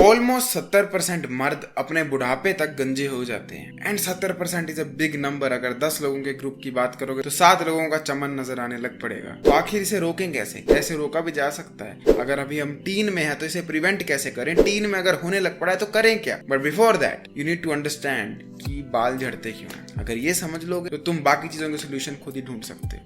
Almost 70% मर्द अपने बुढ़ापे तक गंजे हो जाते हैं and 70% is a big number. अगर 10 लोगों के ग्रुप की बात करोगे तो 7 लोगों का चमन नजर आने लग पड़ेगा। तो आखिर इसे रोकें कैसे? कैसे रोका भी जा सकता है? अगर अभी हम टीन में है तो इसे प्रिवेंट कैसे करें? टीन में अगर होने लग पड़ा है तो करें क्या? But before that you need to understand कि बाल झड़ते क्यों हैं। अगर ये समझ लोगे तो तुम बाकी चीजों के सोल्यूशन खुद ही ढूंढ सकते हो।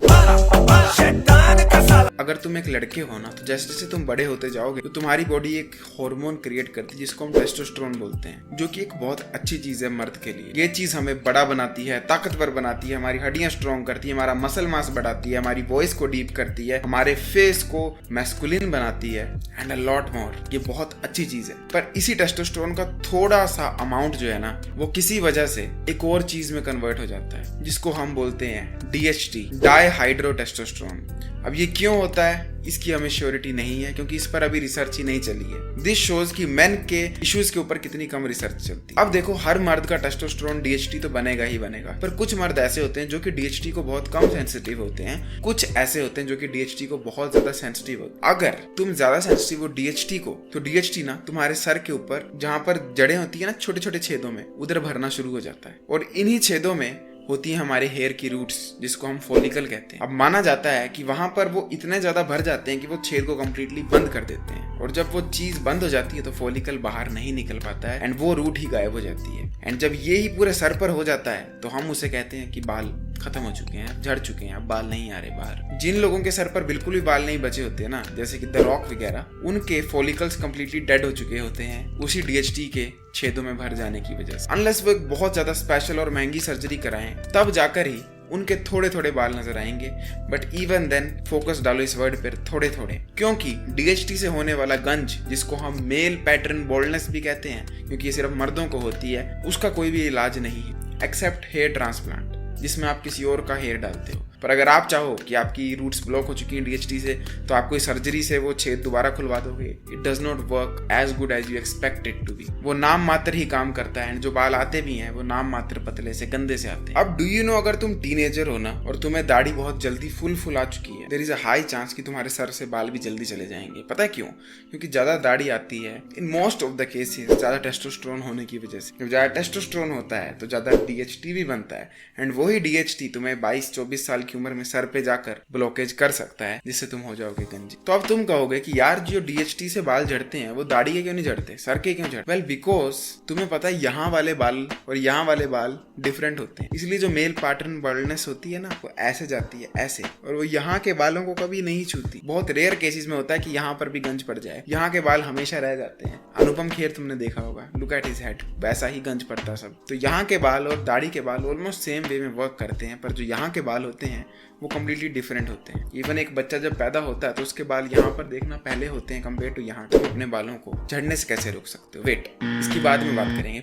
अगर तुम एक लड़के हो ना तो जैसे जैसे तुम बड़े होते जाओगे तो तुम्हारी बॉडी एक हार्मोन क्रिएट करती है जिसको हम टेस्टोस्टेरोन बोलते हैं, जो कि एक बहुत अच्छी चीज है मर्द के लिए। ये चीज हमें बड़ा बनाती है, ताकतवर बनाती है, हमारी हड्डियां स्ट्रॉन्ग करती है, हमारा मसल मास बढ़ाती है, हमारी वॉइस को डीप करती है, हमारे फेस को मैस्कुलिन बनाती है एंड अ लॉट मोर। ये बहुत अच्छी चीज है। पर इसी टेस्टोस्टेरोन का थोड़ा सा अमाउंट जो है ना वो किसी वजह से एक और चीज में कन्वर्ट हो जाता है जिसको हम बोलते हैं DHT, डाईहाइड्रोटेस्टोस्टेरोन। अब ये क्यों होता है इसकी हमें श्योरिटी नहीं है क्योंकि इस पर अभी रिसर्च ही नहीं चली है। दिस शोज कि मेन के इश्यूज के ऊपर कितनी कम रिसर्च चलती है। अब देखो, हर मर्द का टेस्टोस्टेरोन DHT तो बनेगा ही बनेगा, पर कुछ मर्द ऐसे होते हैं जो कि DHT को बहुत कम सेंसिटिव होते हैं, कुछ ऐसे होते हैं जो कि DHT को बहुत ज्यादा सेंसिटिव होते हैं। अगर तुम ज्यादा सेंसिटिव हो DHT को तो DHT ना तुम्हारे सर के ऊपर जहां पर जड़ें होती है ना छोटे छोटे छेदों में, उधर भरना शुरू हो जाता है और इन्हीं छेदों में होती है हमारे हेयर की रूट्स जिसको हम फॉलिकल कहते हैं। अब माना जाता है कि वहां पर वो इतने ज्यादा भर जाते हैं कि वो छेद को कंप्लीटली बंद कर देते हैं और जब वो चीज बंद हो जाती है तो फॉलिकल बाहर नहीं निकल पाता है एंड वो रूट ही गायब हो जाती है। एंड जब ये ही पूरे सर पर हो जाता है तो हम उसे कहते हैं कि बाल खत्म हो चुके हैं, झड़ चुके हैं, अब बाल नहीं आ रहे बाहर। जिन लोगों के सर पर बिल्कुल भी बाल नहीं बचे होते हैं ना, जैसे कि द रॉक वगैरह, उनके फॉलिकल्स कंप्लीटली डेड हो चुके होते हैं उसी DHT के छेदों में भर जाने की वजह से। अनलेस वो एक बहुत ज्यादा स्पेशल और महंगी सर्जरी कराएं तब जाकर ही उनके थोड़े थोड़े बाल नजर आएंगे। बट इवन देन फोकस डालो इस वर्ड पर, थोड़े थोड़े, क्योंकि DHT से होने वाला गंज, जिसको हम मेल पैटर्न बॉल्डनेस भी कहते हैं क्योंकि ये सिर्फ मर्दों को होती है, उसका कोई भी इलाज नहीं है एक्सेप्ट हेयर ट्रांसप्लांट जिसमें आप किसी और का हेयर डालते हो। पर अगर आप चाहो कि आपकी रूट्स ब्लॉक हो चुकी हैं DHT से तो आप कोई सर्जरी से वो छेद दोबारा खुलवा दोगे, it does not work as good as you expect it to be. वो नाम मात्र ही काम करता है एंड जो बाल आते भी हैं वो नाम मात्र पतले से गंदे से आते हैं। अब डू यू नो, अगर तुम टीनेजर हो ना और तुम्हें दाढ़ी बहुत जल्दी फुल आ चुकी है, there is a high chance कि तुम्हारे सर से बाल भी जल्दी चले जाएंगे। पता है क्यों? क्योंकि ज्यादा दाढ़ी आती है in most of the cases ज्यादा टेस्टोस्टेरोन होने की वजह से। जब ज्यादा टेस्टोस्टेरोन होता है तो ज्यादा DHT भी बनता है एंड वही DHT तुम्हें 22-24 साल की उम्र में सर पे जाकर ब्लॉकेज कर सकता है जिससे तुम हो जाओगे गंजे। तो अब तुम कहोगे कि यार जो DHT से बाल झड़ते हैं वो दाढ़ी के क्यों नहीं झड़ते, सर के क्यों झड़ते? वेल बिकॉज तुम्हें पता है यहाँ वाले बाल और यहाँ वाले बाल डिफरेंट होते हैं, इसलिए जो मेल पैटर्न बॉल्डनेस होती है ना वो ऐसे जाती है ऐसे, और वो यहाँ के बालों को कभी नहीं छूती। बहुत रेयर केसेस में होता है कि यहाँ पर भी गंज पड़ जाए, यहाँ के बाल हमेशा रह जाते हैं। अनुपम खेर तुमने देखा होगा, लुक एट हिज हेड, वैसा ही गंज पड़ता सब। तो यहाँ के बाल और दाढ़ी के बाल ऑलमोस्ट सेम वे में वर्क करते हैं, पर जो यहाँ के बाल होते हैं वो कम्प्लीटली डिफरेंट होते हैं। इवन एक बच्चा जब पैदा होता है तो उसके बाल यहाँ पर देखना पहले होते हैं कंपेयर टू यहाँ। तुम अपने बालों को झड़ने से कैसे रोक सकते हो? वेट, इसकी बाद में बात करेंगे।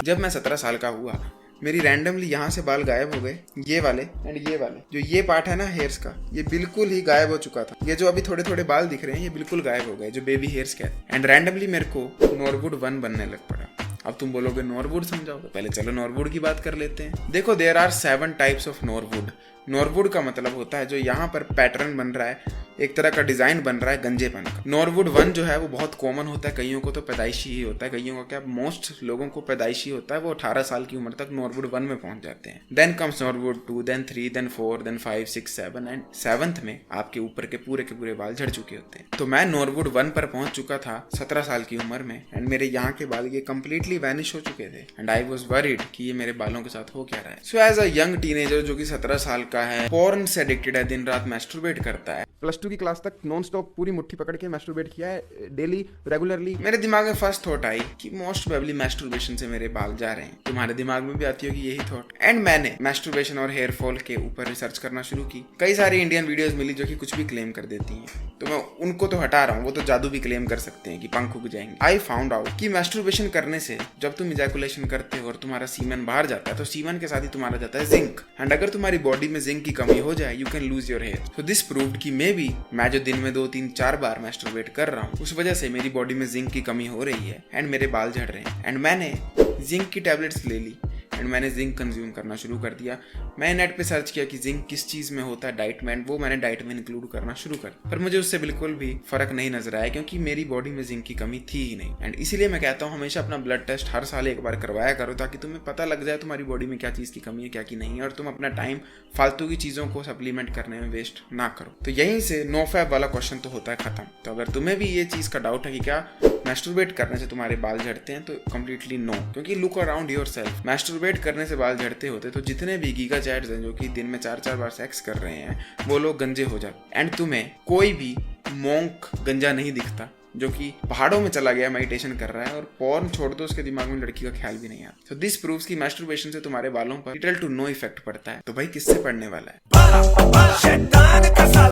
जब मैं 17 साल का हुआ मेरी रैंडमली यहाँ से बाल गायब हो गए, ये वाले एंड ये वाले। जो ये पार्ट है ना हेयर्स का, ये बिल्कुल ही गायब हो चुका था। ये जो अभी थोड़े थोड़े बाल दिख रहे हैं ये बिल्कुल गायब हो गए, जो बेबी हेयर्स कहते हैं। एंड रैंडमली मेरे को नॉर्वुड 1 बनने लग पड़ा। अब तुम बोलोगे नॉर्वुड समझाओगे, पहले चलो नॉर्वुड की बात कर लेते हैं। देखो, देयर आर 7 टाइप्स ऑफ नॉर्वुड। नॉर्वुड का मतलब होता है जो यहाँ पर पैटर्न बन रहा है, एक तरह का डिजाइन बन रहा है गंजेपन का। नॉर्वुड 1 जो है वो बहुत कॉमन होता है, कईयों को तो पैदाइशी ही होता है, कईयों का क्या मोस्ट लोगों को पैदाइशी होता है। वो 18 साल की उम्र तक नॉर्वुड 1 में पहुंच जाते हैं। Then comes Norwood 2, then 3, then 4, then 5, 6, 7 and 7th में आपके ऊपर के पूरे बाल झड़ चुके होते हैं। तो मैं नॉर्वुड 1 पर पहुंच चुका था 17 साल की उम्र में एंड मेरे यहाँ के बाल ये कंप्लीटली वैनिश हो चुके थे एंड आई वाज वरीड कि ये मेरे बालों के साथ हो क्या रहा है। So as a young teenager जो कि 17 साल का है, पोर्न से एडिक्टेड है, दिन रात मैस्टरबेट करता है, +2 की क्लास तक नॉन स्टॉप पूरी मुट्ठी पकड़ के मैस्टरबेट किया है डेली रेगुलरली, मेरे दिमाग में फर्स्ट थॉट आई कि मोस्ट प्रोबेबली मैस्टरबेशन से मेरे बाल जा रहे हैं। तुम्हारे दिमाग में भी आती होगी यही थॉट। एंड मैंने मैस्टरबेशन और हेयर फॉल के ऊपर रिसर्च करना शुरू की। कई सारी इंडियन वीडियोस मिली जो कि कुछ भी क्लेम कर देती हैं, तो मैं उनको तो हटा रहा हूँ, वो तो जादू भी क्लेम कर सकते हैं कि पंख उग जाएंगे। आई फाउंड आउट कि मैस्टरबेशन करने से जब तुम इजैकुलेशन करते हो और तुम्हारा सीमन बाहर जाता है तो सीमन के साथ ही तुम्हारा जाता है जिंक, एंड अगर तुम्हारी बॉडी में जिंक की कमी हो जाए you can lose your hair. So this proved कि मे बी मैं जो दिन में 2, 3, 4 बार मैस्टरबेट कर रहा हूँ उस वजह से मेरी बॉडी में जिंक की कमी हो रही है एंड मेरे बाल झड़ रहे हैं। एंड मैंने जिंक की टैबलेट्स ले ली एंड मैंने जिंक कंज्यूम करना शुरू कर दिया। मैं नेट पे सर्च किया कि जिंक किस चीज में होता है डाइट में, वो मैंने डाइट में इंक्लूड करना शुरू कर, पर मुझे उससे बिल्कुल भी फर्क नहीं नजर आया क्योंकि मेरी बॉडी में जिंक की कमी थी ही नहीं। एंड इसीलिए मैं कहता हूँ हमेशा अपना ब्लड टेस्ट हर साल एक बार करवाया करो ताकि तुम्हें पता लग जाए तुम्हारी बॉडी में क्या चीज की कमी है क्या की नहीं है, और तुम अपना टाइम फालतू की चीजों को सप्लीमेंट करने में वेस्ट ना करो। तो यहीं से नो फैप वाला क्वेश्चन तो होता है खत्म। तो अगर तुम्हें भी ये चीज का डाउट है कि क्या मैस्टरबेट करने से तुम्हारे बाल झड़ते हैं, तो कंप्लीटली नो, क्योंकि लुक अराउंड योरसेल्फ। मैस्टरबेट करने से बाल झड़ते होते तो जितने भी गीगा चैट्स हैं जो कि दिन में 4-4 बार सेक्स कर रहे हैं वो लोग गंजे हो जाते। एंड तुम्हें कोई भी मोंक गंजा नहीं दिखता जो कि पहाड़ों में चला गया मेडिटेशन कर रहा है और पॉर्न छोड़ दो उसके दिमाग में लड़की का ख्याल भी नहीं आता। सो दिस प्रूव्स कि मैस्टरबेशन से तुम्हारे बालों पर लिटिल टू नो इफेक्ट पड़ता है। तो भाई किससे पड़ने वाला है?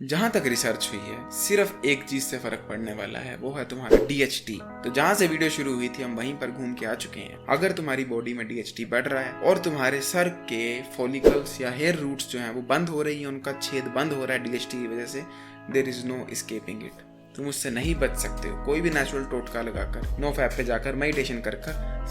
जहां तक रिसर्च हुई है सिर्फ एक चीज से फर्क पड़ने वाला है, वो है तुम्हारा DHT। तो जहां से वीडियो शुरू हुई थी हम वहीं पर घूम के आ चुके हैं। अगर तुम्हारी बॉडी में DHT बढ़ रहा है और तुम्हारे सर के फॉलिकल्स या हेयर रूट्स जो हैं वो बंद हो रही है, उनका छेद बंद हो रहा है DHT की वजह से, there is no escaping it. तुम उससे नहीं बच सकते हो। कोई भी नेचुरल टोटका लगाकर, नो फैप पे जाकर मेडिटेशन कर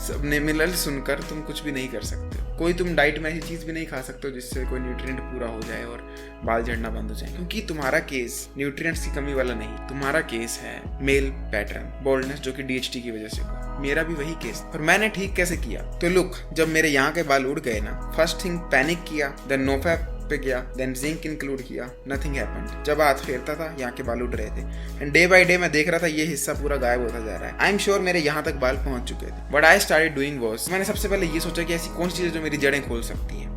सबने मिलल सुनकर तुम कुछ भी नहीं कर सकते हो। कोई तुम डाइट में ऐसी चीज भी नहीं खा सकते हो जिससे कोई न्यूट्रिएंट पूरा हो जाए और बाल झड़ना बंद हो जाए, क्योंकि तुम्हारा केस न्यूट्रिएंट्स की कमी वाला नहीं, तुम्हारा केस है मेल पैटर्न बॉल्डनेस जो कि DHT की वजह से हुआ। मेरा भी वही केस। पर मैंने ठीक कैसे किया? तो लुक, जब मेरे यहाँ के बाल उड़ गए ना, फर्स्ट थिंग पैनिक किया, देन नो फैप पे गया, देन जिंक इंक्लूड किया, नथिंग हैपेंड। जब हाथ फेरता था यहाँ के बाल उड़ रहे थे एंड डे बाय डे मैं देख रहा था ये हिस्सा पूरा गायब होता जा रहा है। आई एम श्योर मेरे यहाँ तक बाल पहुंच चुके थे। But I started doing was, मैंने सबसे पहले ये सोचा कि ऐसी कौन सी चीज है जो मेरी जड़ें खोल सकती है।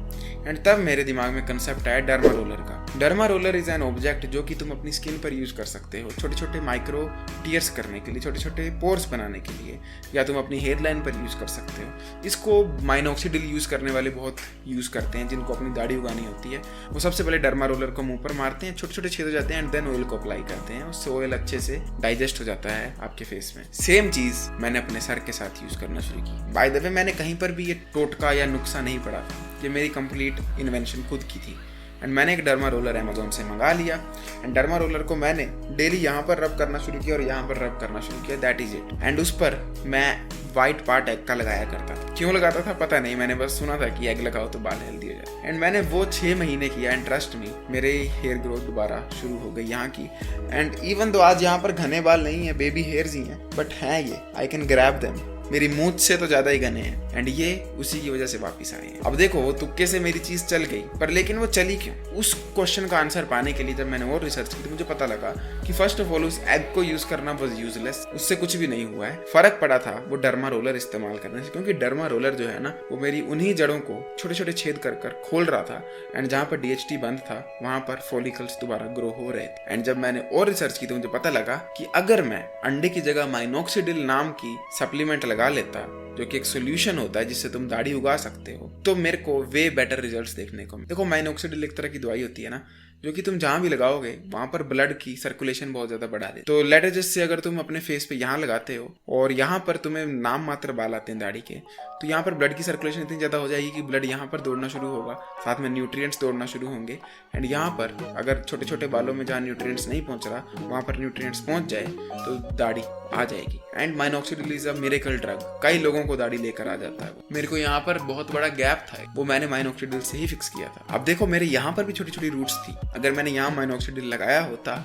एंड तब मेरे दिमाग में कंसेप्ट आया डर्मा रोलर का। Derma roller is an object जो कि तुम अपनी स्किन पर यूज कर सकते हो छोटे छोटे माइक्रो टीयर्स करने के लिए, छोटे छोटे पोर्स बनाने के लिए, या तुम अपनी हेयर लाइन पर यूज कर सकते हो। इसको माइनॉक्सिडिल यूज करने वाले बहुत यूज करते हैं जिनको अपनी दाढ़ी उगानी होती है। वो सबसे पहले डर्मा रोलर को मुंह पर मारते हैं, छोटे छोटे छेद हो जाते हैं एंड देन ऑयल को अप्लाई करते हैं। उससे ऑयल अच्छे से डाइजेस्ट हो जाता है आपके फेस में। सेम चीज मैंने अपने सर के साथ यूज करना शुरू की। बाय द वे मैंने कहीं पर भी ये टोटका या नुस्खा नहीं पढ़ा था, ये मेरी कंप्लीट इन्वेंशन खुद की थी। एंड मैंने एक डर्मा रोलर अमेजोन से मंगा लिया एंड डर्मा रोलर को मैंने डेली यहाँ पर रब करना शुरू किया और यहाँ पर रब करना शुरू किया, दैट इज इट। एंड उस पर मैं वाइट पार्ट एग का लगाया करता था। क्यों लगाता था पता नहीं, मैंने बस सुना था कि एग लगाओ तो बाल हेल्दी हो जाए। एंड मैंने वो 6 महीने किया एंड ट्रस्ट मी मेरे हेयर ग्रोथ दोबारा शुरू हो गई यहाँ की। एंड इवन तो आज यहाँ पर घने बाल नहीं है, बेबी हेयर्स ही हैं, बट हैं ये, आई कैन ग्रैब देम। मेरी मूंछ से तो ज्यादा ही घने हैं एंड ये उसी की वजह से वापस आए हैं। अब देखो वो तुक्के से मेरी चीज चल गई, पर लेकिन वो चली क्यों? उस क्वेश्चन का आंसर पाने के लिए जब मैंने और रिसर्च की तो मुझे पता लगा कि फर्स्ट ऑफ ऑल उस एग को यूज करना वाज यूजलेस, उससे कुछ भी नहीं हुआ है। फर्क पड़ा था वो डर्मा रोलर इस्तेमाल करने से, क्योंकि डर्मा रोलर जो है ना वो मेरी उन्हीं जड़ों को छोटे छोटे छेद कर कर खोल रहा था एंड जहाँ पर DHT बंद था वहां पर फॉलिकल्स दोबारा ग्रो हो रहे थे। एंड जब मैंने और रिसर्च की तो मुझे पता लगा कि अगर मैं अंडे की जगह माइनॉक्सिडिल नाम की सप्लीमेंट लगा लेता जो कि एक सोल्यूशन होता है जिससे तुम दाढ़ी उगा सकते हो, तो मेरे को वे बेटर रिजल्ट्स देखने को। देखो माइनॉक्सिडिल एक तरह की दवाई होती है ना जो कि तुम जहां भी लगाओगे वहां पर ब्लड की सर्कुलेशन बहुत ज्यादा बढ़ा दे। तो लेट अस जस्ट से अगर तुम अपने फेस पे यहाँ लगाते हो और यहाँ पर तुम्हें नाम मात्र बाल आते हैं दाढ़ी के, तो यहाँ पर ब्लड की सर्कुलेशन इतनी ज्यादा हो जाएगी कि ब्लड यहाँ पर दौड़ना शुरू होगा, साथ में न्यूट्रिएंट्स दौड़ना शुरू होंगे। एंड यहाँ पर अगर छोटे छोटे बालों में जहाँ न्यूट्रिएंट्स नहीं पहुंच रहा वहां पर न्यूट्रिएंट्स पहुंच जाए तो दाढ़ी आ जाएगी। And minoxidil is a miracle drug, कई लोगों को दाढ़ी लेकर आ जाता है। मेरे को यहाँ पर बहुत बड़ा गैप था, वो मैंने माइनॉक्सिडिल से ही फिक्स किया था। अब देखो मेरे यहाँ पर भी छोटी छोटी रूट्स थी, अगर मैंने यहाँ माइनॉक्सिडिल लगाया होता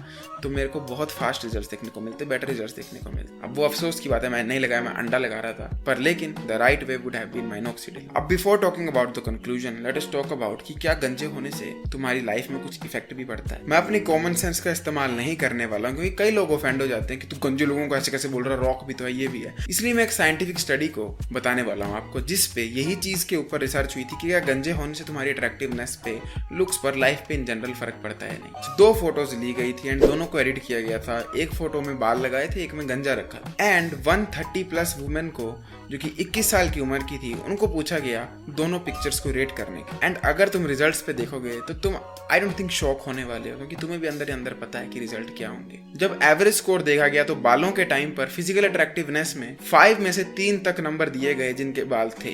तो मेरे को बहुत फास्ट रिजल्ट्स देखने को मिलते, बेटर रिजल्ट्स देखने को मिलते। अब वो अफसोस की बात है मैंने नहीं लगाया, मैं अंडा लगा रहा था, पर लेकिन the right way would have been minoxidil. अब before talking about the conclusion let us talk about कि क्या गंजे होने से तुम्हारी लाइफ में कुछ इफेक्ट भी पड़ता है। मैं अपनी कॉमन सेंस का इस्तेमाल नहीं करने वाला हूँ क्योंकि कई लोग ऑफेंड हो जाते हैं कि तू गंजे लोगों को ऐसे कैसे बोल रहा, रॉक भी तो है, ये भी है। इसलिए मैं एक साइंटिफिक स्टडी को बताने वाला हूँ आपको जिसपे यही चीज के ऊपर रिसर्च हुई थी कि क्या गंजे होने से तुम्हारी अट्रैक्टिवनेस पे, लुक्स पर, लाइफ पे इन जनरल फर्क पड़ता है नहीं। 2 फोटोज ली गई थी एंड दोनों को एडिट किया गया था। एक फोटो में बाल लगाए थे, एक में गंजा रखा था। एंड 130+ वुमेन को जो कि 21 साल की उम्र की थी उनको पूछा गया दोनों पिक्चर्स को रेट करने के। एंड अगर तुम रिजल्ट्स पे देखोगे तो तुम आई डोंट थिंक शॉक होने वाले हो, क्योंकि तुम्हें भी अंदर ही अंदर पता है कि रिजल्ट क्या होंगे। जब एवरेज स्कोर देखा गया तो बालों के टाइम पर फिजिकल अट्रैक्टिवनेस में 5 में से 3 तक नंबर दिए गए जिनके बाल थे,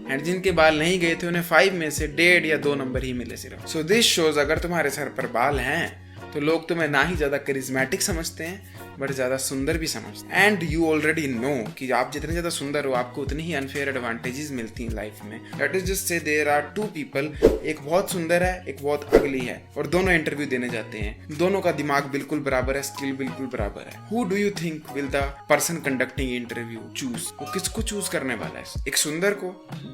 एंड जिनके बाल नहीं गए थे उन्हें 5 में से 1.5 या 2 नंबर ही मिले सिर्फ। सो दिस शोज अगर तुम्हारे सर पर बाल हैं तो लोग तुम्हें ना ही ज्यादा करिज्मेटिक समझते हैं, बट ज्यादा सुंदर भी समझते हैं। एंड यू ऑलरेडी नो कि आप जितने ज्यादा सुंदर हो आपको उतनी ही अनफेयर एडवांटेजेस मिलती हैं लाइफ में। That is just say there are two people, एक बहुत सुंदर है, एक बहुत अगली है, और दोनों इंटरव्यू देने जाते हैं। दोनों का दिमाग बिल्कुल बराबर है, स्किल बिल्कुल बराबर है। Who do you think will the person conducting interview choose? वो किसको चूज करने वाला है? एक सुंदर को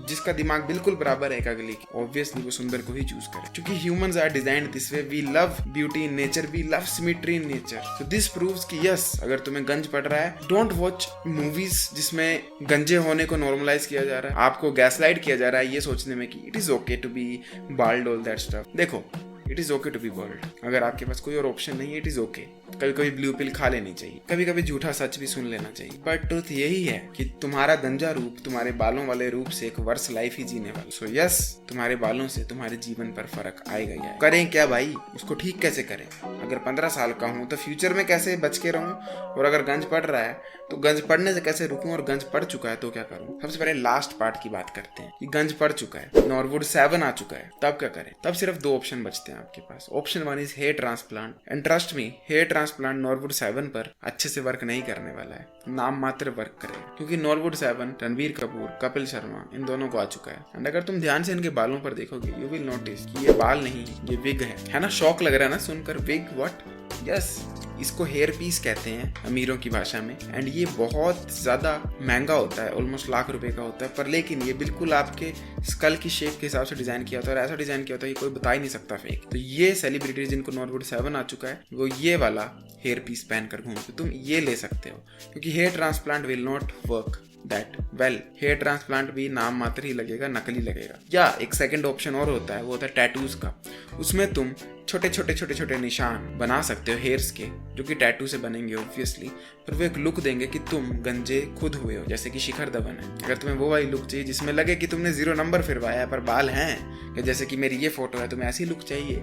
जिसका दिमाग बिल्कुल बराबर है एक अगली की? ऑब्वियसली वो सुंदर को ही चूज करे, क्योंकि humans are designed this way. We love beauty in nature, we love symmetry in nature. So this proves कि यस, अगर तुम्हें गंज पड़ रहा है, डोंट वॉच मूवीज जिसमें गंजे होने को नॉर्मलाइज किया जा रहा है, आपको गैसलाइट किया जा रहा है ये सोचने में कि it is okay to be bald, all that stuff. देखो, it is okay to be bald. अगर आपके पास कोई और ऑप्शन नहीं है, इट इज ओके। कभी कभी ब्लू पिल खा लेनी चाहिए, कभी कभी झूठा सच भी सुन लेना चाहिए, पर ट्रुथ यही है कि तुम्हारा गंजा रूप तुम्हारे बालों वाले रूप से एक वर्स लाइफ ही जीने वाला। सो यस, तुम्हारे बालों से तुम्हारे जीवन पर फर्क आएगा ही आएगा। करें क्या भाई, उसको ठीक कैसे करें? अगर 15 साल का हूँ तो फ्यूचर में कैसे बच के रहूं, और अगर गंज पड़ रहा है तो गंज पड़ने से कैसे रुकूं, और गंज पड़ चुका है तो क्या करूं? सबसे पहले लास्ट पार्ट की बात करते हैं कि गंज पड़ चुका है, नॉर्वुड 7 आ चुका है, तब क्या करें? तब सिर्फ 2 ऑप्शन बचते हैं आपके पास। Option 1 is hair transplant, and trust me, hair transplant Norwood 7 पर अच्छे से वर्क नहीं करने वाला है, नाम मात्र वर्क करेगा, क्योंकि नॉर्वुड 7 रणबीर कपूर, कपिल शर्मा, इन दोनों को आ चुका है। एंड अगर तुम ध्यान से इनके बालों पर देखोगे, यू विल नोटिस कि ये बाल नहीं, ये विग है ना? शॉक लग रहा है ना सुनकर? Wig what? यस, इसको हेयर पीस कहते हैं अमीरों की भाषा में। एंड ये बहुत ज्यादा महंगा होता है, ऑलमोस्ट लाख रुपए का होता है, पर लेकिन ये बिल्कुल आपके स्कल की शेप के हिसाब से डिजाइन किया होता है, और ऐसा डिजाइन किया होता है कि कोई बता ही नहीं सकता फेक। तो ये सेलिब्रिटीज जिनको नॉर्वुड 7 आ चुका है, वो ये वाला हेयर पीस पहन कर घूमते, तुम ये ले सकते हो, क्योंकि hair transplant will not work that well. Hair transplant भी नाम मात्र ही लगेगा, नकली लगेगा। या एक सेकंड ऑप्शन और होता है, वो होता है टैटूज का। उसमें तुम छोटे छोटे निशान बना सकते हो हेयर्स के, जो कि टैटू से बनेंगे ऑब्वियसली, पर वो एक लुक देंगे कि तुम गंजे खुद हुए हो, जैसे कि शिखर धवन है। अगर तुम्हें वो वाली लुक चाहिए जिसमें लगे कि तुमने 0 नंबर फिरवाया है पर बाल हैं, या जैसे कि मेरी ये फोटो है, तुम्हें ऐसी लुक चाहिए,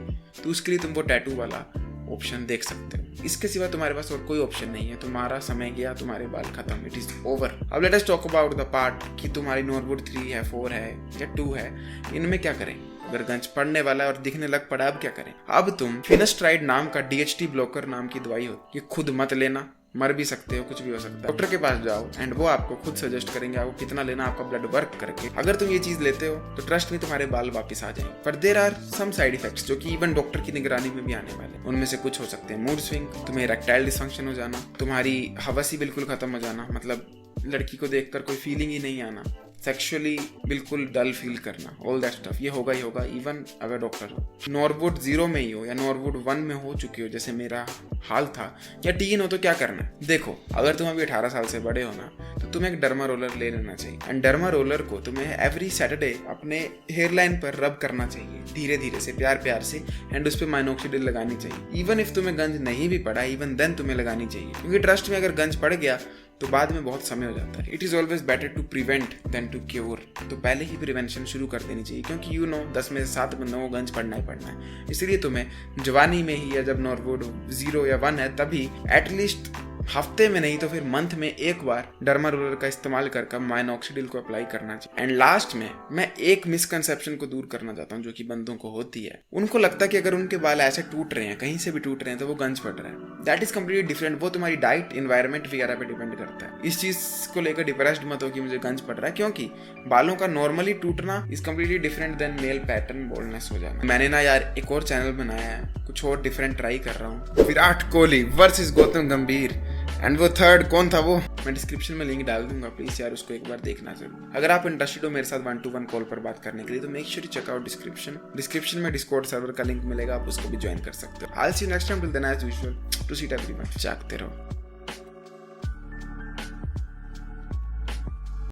तो उसके लिए तुम वो टैटू वाला ऑप्शन देख सकते हो। इसके सिवा तुम्हारे पास और कोई ऑप्शन नहीं है। तुम्हारा समय गया, तुम्हारे बाल खत्म, इट इज ओवर। अब late us talk about the part कि तुम्हारी नॉर्वुड 3 है, 4 है या 2 है, इनमें क्या करें? अगर गंज पड़ने वाला है और दिखने लग पड़ा, अब क्या करें? अब तुम फिनास्ट्राइड नाम का DHT ब्लॉकर नाम की दवाई होती है, खुद मत लेना, मर भी सकते हो, कुछ भी हो सकता है। डॉक्टर के पास जाओ एंड वो आपको खुद सजेस्ट करेंगे आपको कितना लेना, आपका ब्लड वर्क करके। अगर तुम ये चीज लेते हो तो ट्रस्ट में तुम्हारे बाल वापस आ जाएंगे। पर there are some side effects जो कि इवन डॉक्टर की निगरानी में भी आने वाले। उनमें से कुछ हो सकते हैं मूड स्विंग, तुम्हें इरेक्टाइल डिसफंक्शन हो जाना, तुम्हारी हवस ही बिल्कुल खत्म हो जाना, मतलब लड़की को देखकर कोई फीलिंग ही नहीं आना, सेक्सुअली बिल्कुल डल फील करना, ऑल दैट स्टफ। ये होगा ही होगा इवन अगर डॉक्टर हो। नॉर्वुड 0 में ही हो या नॉर्वुड 1 में हो चुके हो, जैसे मेरा हाल था, या टीन हो, तो क्या करना है? देखो, अगर तुम अभी 18 साल से बड़े हो ना, तो तुम्हें एक डर्मा रोलर ले लेना चाहिए। एंड डर्मा रोलर को तुम्हें एवरी सैटरडे अपने हेयर लाइन पर रब करना चाहिए, धीरे धीरे से, प्यार प्यार से, एंड उस पर माइनॉक्सिडिल लगानी चाहिए। इवन इफ तुम्हें गंज नहीं भी पड़ा, इवन देन तुम्हें लगानी चाहिए, क्योंकि ट्रस्ट में अगर गंज पड़ गया तो बाद में बहुत समय हो जाता है। It is always better to prevent than to cure. तो पहले ही प्रिवेंशन शुरू कर देनी चाहिए, क्योंकि 10 में से 7 बंदों को गंज पड़ना ही पड़ना है। इसलिए तुम्हें जवानी में ही, या जब नॉर्वुड 0 या 1 है, तभी एटलीस्ट हफ्ते में नहीं तो फिर मंथ में एक बार डर्मा रोलर का इस्तेमाल कर माइनॉक्सिडिल को अप्लाई करना चाहिए। एंड लास्ट में मैं एक मिसकंसेप्शन को दूर करना चाहता हूँ जो कि बंदों को होती है। उनको लगता है कि अगर उनके बाल ऐसे टूट रहे हैं, कहीं से भी टूट रहे हैं, तो वो गंज पड़ रहा है। That is completely different. वो तुम्हारी डाइट, इन्वायरमेंट वगैरह पे डिपेंड करता है। इस चीज को लेकर डिप्रेस्ड मत हो कि मुझे गंज पड़ रहा है, क्योंकि बालों का नॉर्मली टूटना is completely different than male pattern baldness हो जाना। मैंने ना यार एक और चैनल बनाया है, कुछ और डिफरेंट ट्राई कर रहा हूँ। विराट कोहली वर्सेस गौतम गंभीर, एंड वो थर्ड कौन था वो मैं डिस्क्रिप्शन में लिंक डाल दूंगा, प्लीज यार उसको एक बार देखना जरूर। अगर आप इंटरेस्टेड हो मेरे साथ 1-to-1 कॉल पर बात करने के लिए, तो make sure check out description में डिस्कॉर्ड सर्वर का लिंक मिलेगा, आप उसको भी ज्वाइन कर सकते हो। I will see you next time, till then as usual, to seat everyone, जागते रहो।